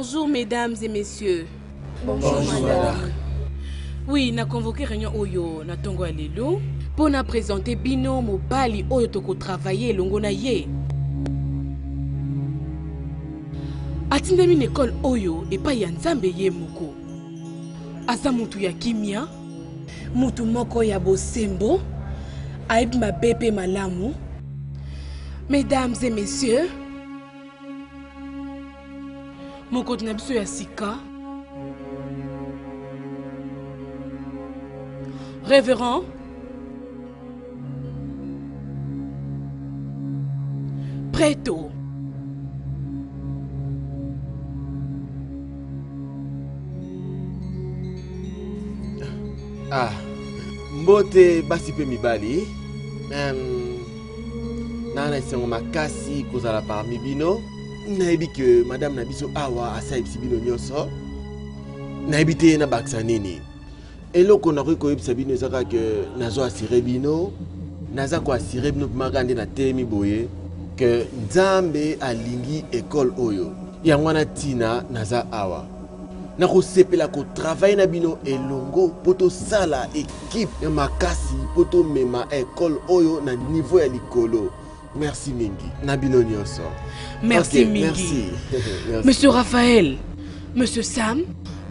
Bonjour mesdames et messieurs. Bonjour madame. Oui, na convoqué réunion Oyo na tongo alelo pour na présenter bino mobali Oyo toko travailler longo na ye. Atindemi une école Oyo et pas ya nzambe ye moko. Asa mutu ya kimia, mutu moko ya bosembo, aib ma bébé malamu. Mesdames et messieurs, moko na biso ya sika. Révérend Preto. Ah, mbote basi pe mibali. Nana esengo makasi kozala parmi bino. Nayebi que madame Nabiso awa asaibisi bino nyonso. Nayebi te na baksa nini. Eloko na koyebisa bino ezaka que nazo asire bino. Naza ko asire bino magande na temi boye que Nzambe alingi école oyo. Yangwana tina naza awa. Na ko sepela ko travailler na bino elongo poto sala équipe ya makasi poto mema école oyo na niveau ya likolo. Merci mingi. Na bino nyonso. Merci okay, mingi. Merci. Merci. Monsieur Raphaël, Monsieur Sam,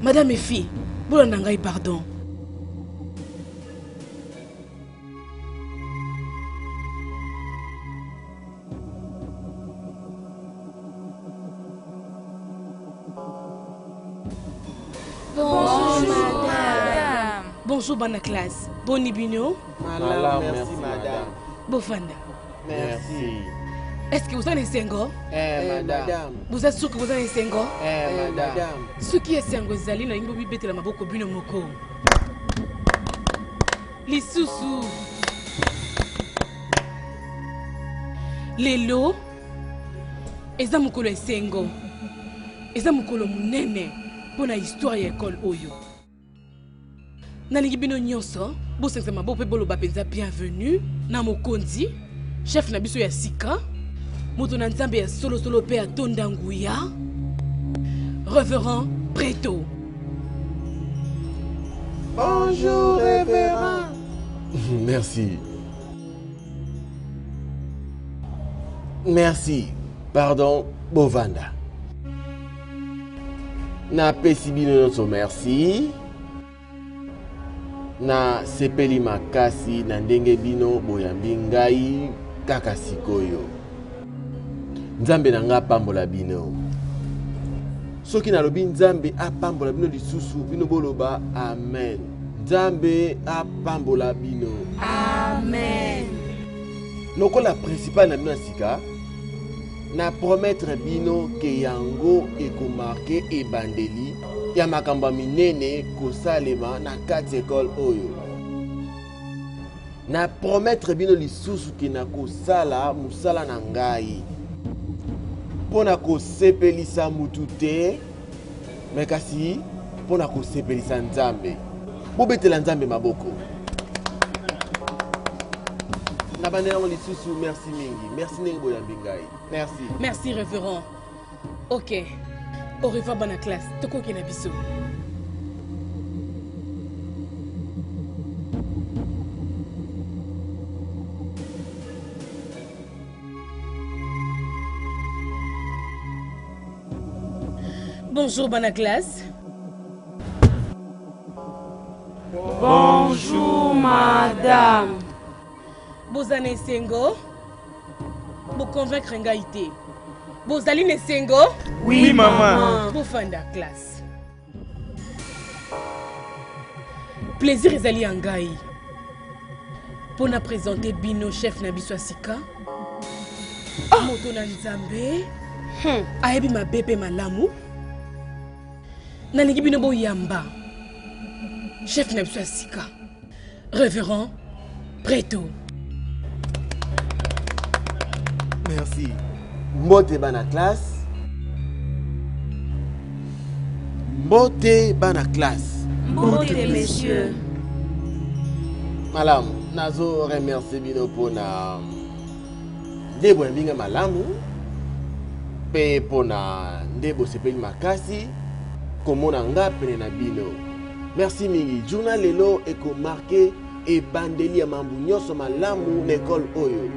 Madame et fille, boula nangai pardon. Bonjour madame. Bonjour bana classe. Boni bino. Merci madame. Bofanda. Merci. Est-ce que vous en êtes sengo? Madame. Vous êtes sûr que vous en êtes sengo? Madame. Ce qui est sengo zali na imbo bibete la maboko bino moko. Lisusu. Lelo. Eza mukolo esengo. Eza mukolo munene pona histoire ya école oyo. Nalingi bino nyonso, bo sensema bo pe bolo bapenza bienvenue na mokonzi, chef na biso ya sika, moto na nzambe ya solo pe atonda nguya, révérend Preto. Bonjour révérend. Merci. Merci. Pardon, Bovanda. Na pesi bino nyonso merci. Na sepeli makasi na ndenge bino boyambi ngai kaka sikoyo. Nzambe na nga apambola bino. Soki nalobi Nzambe apambola bino lisusu bino boloba amen. Nzambe apambola bino. Amen. Lokola principal na bino sika na promettre bino ke yango ekomarke ebandeli ya makambo minene kosalema na kati école oyo. Na promettre bino lisusu ke na kosala musala na ngai pona kosepelisa mutu te me kasi pona kosepelisa Nzambe. Bobetela Nzambe maboko. Na bandela lisusu merci mingi. Merci ndenge boyambi ngai. Merci. Merci révérend. OK. Au revoir bana classe. Toko kena biso. Bonjour bana classe. Bonjour madame. Bozane sengo. Bo convaincre ngai te. Bozali ne sengo? Oui maman. Bofanda classe. Plaisir ezali ngai. Pour na présenter bino chef na biso sika. Moto na Nzambe. Ayebi ma bébé malamu. Nalingi bino bo yamba. Chef na biso sika. Révérend Preto. Merci. Mbote bana classe. Mbote bana classe. Mbote messieurs. Malamu, nazo remercier bino pona debo mbinga malamu. Pe pona ndebo sepeli makasi komona nga pene na bino. Merci mingi. Journal lelo eko marqué ebandeli ya mambu nyonso malamu na école oyo.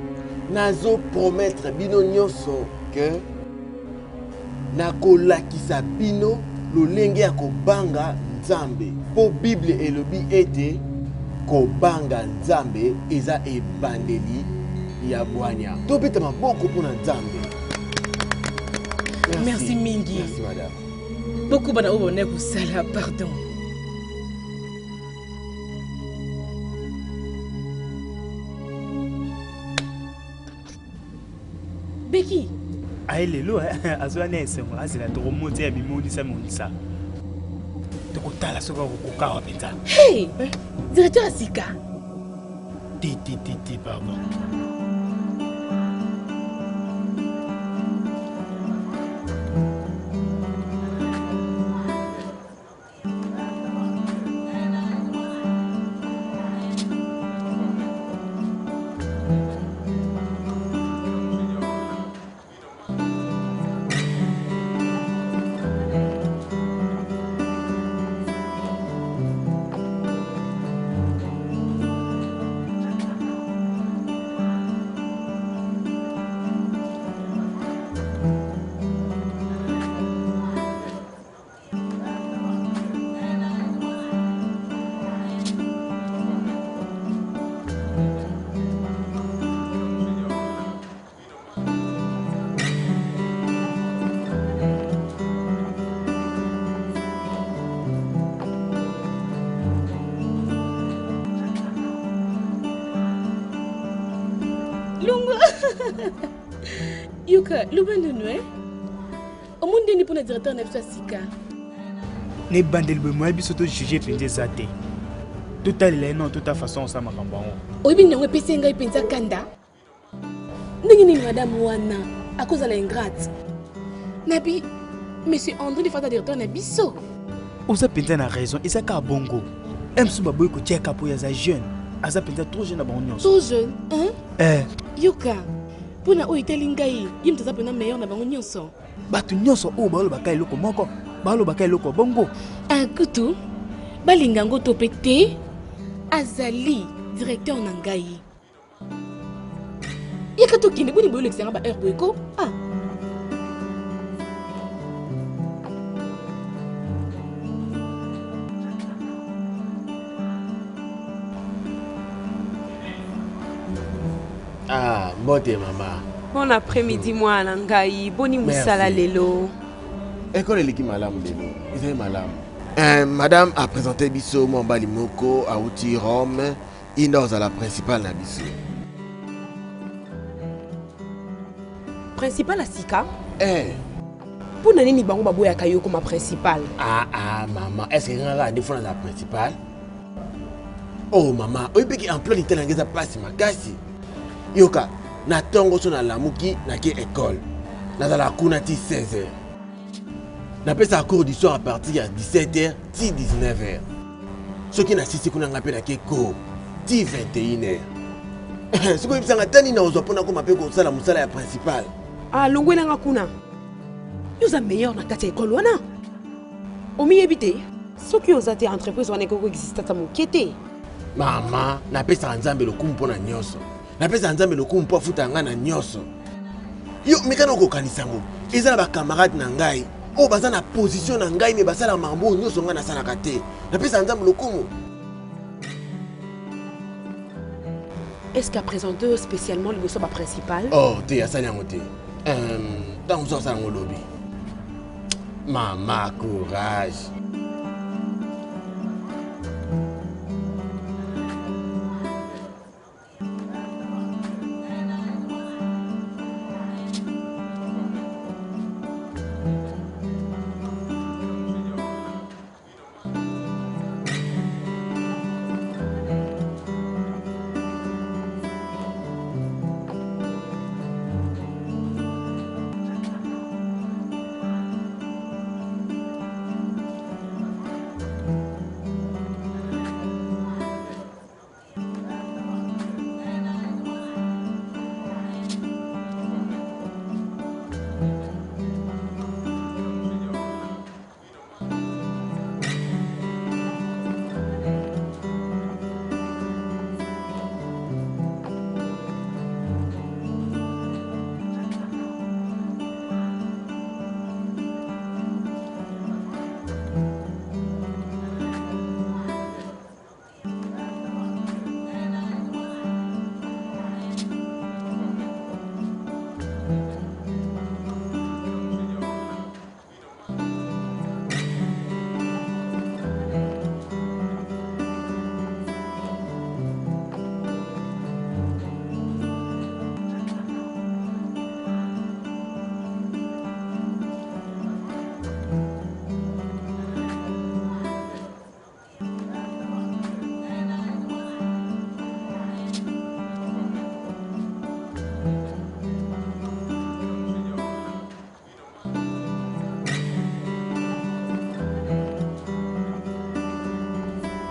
Nazo promettre bino nyonso que nakolakisa bino lolenge ya kobanga Nzambe. Po Bible elobi ete kobanga Nzambe eza ebandeli ya bwanya. Tobeta maboko mpona Nzambe. Merci mingi. Merci madame. Beaucoup bana obo ne kusala, pardon. Becky. Aïe lelo azwana esengo azela to monter ya bimondisa mondisa. Tokotala soka kokoka wa penza. Hey, directeur Asika. Ti pardon. Yuka, lubando noe. Omundi ni pona directeur na Asika. Ne bandel be moi biso to juger penza zate. Tout à l'heure non toute façon ça makambo. Oyibi nangwe pese ngai penza kanda. Ndenge ni madame wana à cause de l'ingrate. Nabi monsieur André de fata directeur na biso. Oza penza na raison, isa ka bongo. Emsu baboy ko check up ya za jeune. Aza penza trop jeune na banyo. Trop jeune, hein? Yuka. Pona o iteli ngai, yimta za pena meilleur na bango nyonso. Batu nyonso o balo bakai loko moko, balo bakai loko bongo. Akutu, balinga ngo topete azali directeur na ngai. Yaka to kinde boni boyo lekisanga ba heure boyko. Mbote maman. Bon après-midi moi nangai, boni musala lelo. École eliki malamu lelo. Ils malamu. Madame a présenté biso Mwambali Moko à Outi Rome, indoors à la principale na biso. Principale Asika? Pour nani bango baboya kayo comme principale. Maman, est-ce que nga défendre la principale? Oh maman, oyebi ki emploi du temps ngeza place makasi. Yoka, na tongo so na lamuki na ke école. Na la kuna ti 16h. Na pesa cours du soir à partir de 17h ti 19h. Ce qui na sisi kuna ngape na ke cours ti 21h. Ce que bisanga tani na ozo pona ko mape ko sala musala ya principal. Longwe na ngakuna. Yoza meilleur na kati école wana. Omi ebite. Soki ozate entreprise wana ko existe ta mukete. Mama, na pesa nzambe lokumu pona nyonso. Na pesa nzambe lokumu po futa nga na nyonso. Yo mekana ko kanisa ngo. Eza ba camarade na ngai. O baza na position na ngai me basala mambo nyonso nga na sala kate. Na pesa nzambe lokumu. Est-ce qu'à présenter spécialement le gosse principal? Oh, te asali yango te. Dans zo sala ngo lobi. Mama, courage.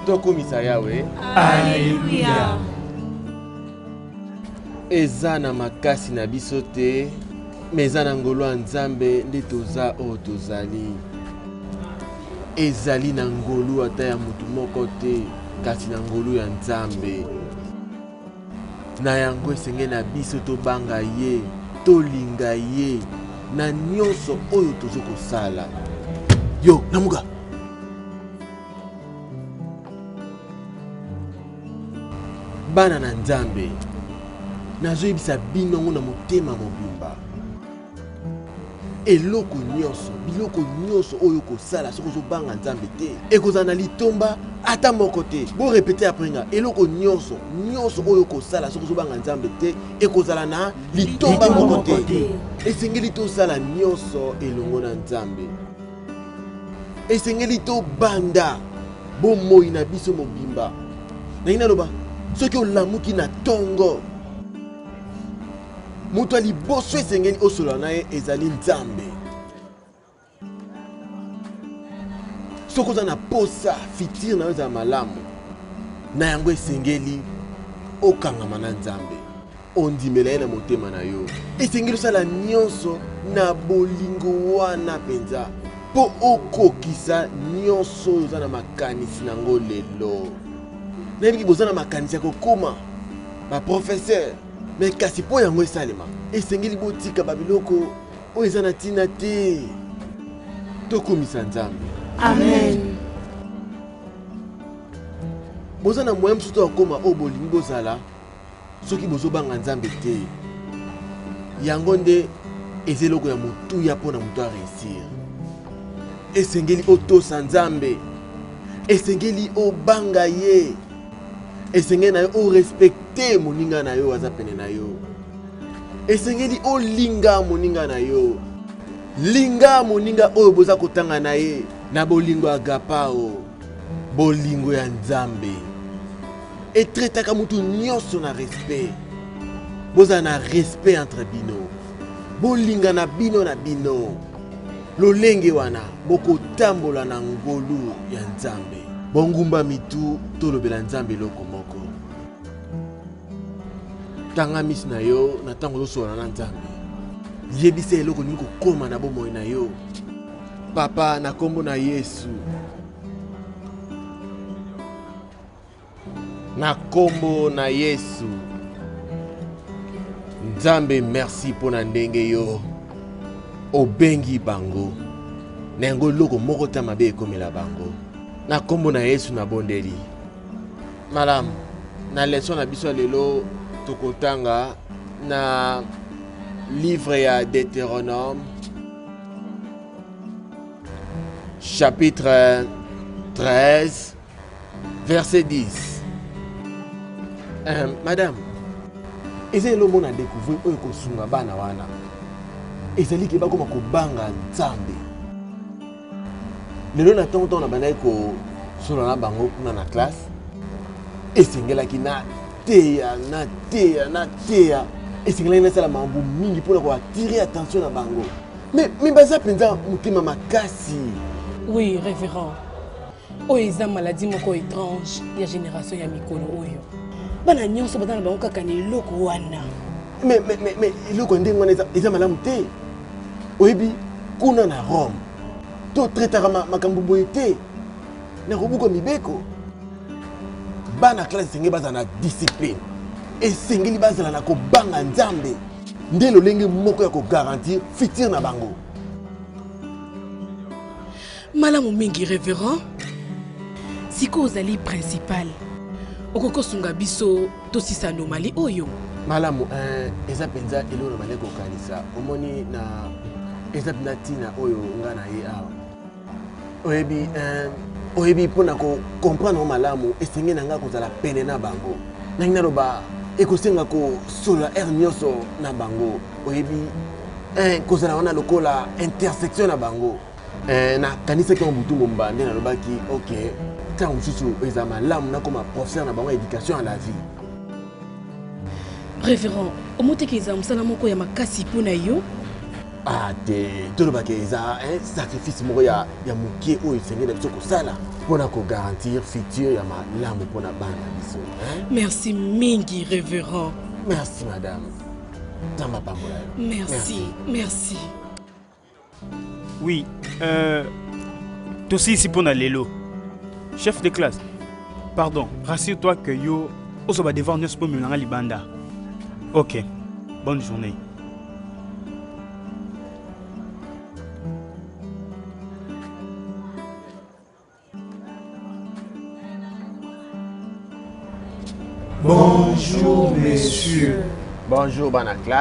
tokumisa yawe Alléluia. eza na makasi na biso te me eza na ngolu ya nzambe nde toza oyo tozali ezali na ngolu ata ya motu moko te kasi na ngolu ya nzambe na yango esenge na biso tobanga ye tolinga ye na nyonso oyo tozokosala yo namuka bana na nzambe nazoyebisa binongo na motema mobimba eloko nyonso biloko nyonso oyo kosala soki ozobanga nzambe te ekozala na litomba ata moko te borepete aprenga eloko nyonso oyo kosala soki ozobanga nzambe te ekozala na litomba moko te esengeli tosala nyonso elongo na nzambe esengeli tobanda bomoi na biso mobimba nangi naloba soki olamuki na tongo moto ya liboso esengeli osolola na ye ezali nzambe soki oza na posa fitire na yo ezala malamu na yango esengeli okangama na nzambe ondimela ye na motema na yo esengeli osala nyonso na bolingo wana mpenza mpo okokisa nyonso oyo oza na makanisi nango lelo nayebiki boza na makanisi ya kokoma baprofeser me kasi mpo yango esalema esengeli botika babiloko oyo eza na ntina te tokumisa nzambe Amen. boza na moyen mosusu akoma oyo bolingi bozala soki bozobanga nzambe te yango nde eza eloko ya motuya mpo na moto areusir esengeli otosa nzambe esengeli obanga ye esengeli na yo orespecte moninga na yo aza pene na yo esengeli olinga moninga na yo linga moninga oyo boza kotanga na ye na bolingo ya agapao bolingo ya nzambe etretaka mutu nyonso na respect boza na respect entre bino bolinga na bino lolenge wana bokotambola na ngolu ya nzambe bongumba mitu tolobela nzambe eloko moko tanga misi na yo na ntango ozosola na nzambe yebisa eloko olingi kokoma na bomoi na yo papa na kombo na yesu na kombo na yesu nzambe merci mpo na ndenge yo obengi bango na yango eloko moko ta mabe ekomela bango na kombo na yesu na bondeli malamu na leson na biso lelo tokotanga na livre ya Deutéronome chapitre 13 verset 10 madame eza eloko na découvrir oyo kosunga bana wana ezali ke bakoma kobanga nzambe lelo na ntongo na bandaki kosola na bango kuna na classe esengelaki na teya esengelaki nasala mambo mingi mpona koatire attention na bango me baza mpenza motema makasi. Oui, révérend. Oyo eza maladie moko étrange ya génération ya mikolo oyo bana nyonso baza na bango kaka na eloko wana mais eloko ndenge wana eza malamu te oyebi kuna na Rome totretaka makambo boye te na kobuka mibeko bana classe esengeli bazala na discipline esengeli bazala na kobanga nzambe nde lolenge moko ya kogarantir futur na bango. malamu mingi révérend siko ozali principal okokosunga biso tosisa anomalie oyo malamu eza mpenza eloko na bale kokanisa omoni na eza mpenza ntina oyo nga na ye awa oyebi mpona kokomprendre malamu esengeli na nga kozala pene na bango nangi naloba ekosenga kosolola ere nyonso na bango oyebi kozala wana lokola intersection na bango nakanisaki yango butu momba nde nalobaki ok ntango mosusu eza malamu nakoma professeur na bango ya éducation à la vie. révérend omoteki eza mosala moko ya makasi mpo na yo Ah, tolobaka eza sacrifice moko ya moke oyo esengeli na biso kosala mpona kogarantir futur ya malamu mpona bana biso. Merci mingi, révérend. Merci, madame. Nzambe apambola yo. Merci. Oui, ici pour lelo. Chef de classe, pardon, rassure-toi que yo osoba devant nous pour me libanda. Ok, bonne journée. Bonjour, messieurs. Bonjour, bana classe.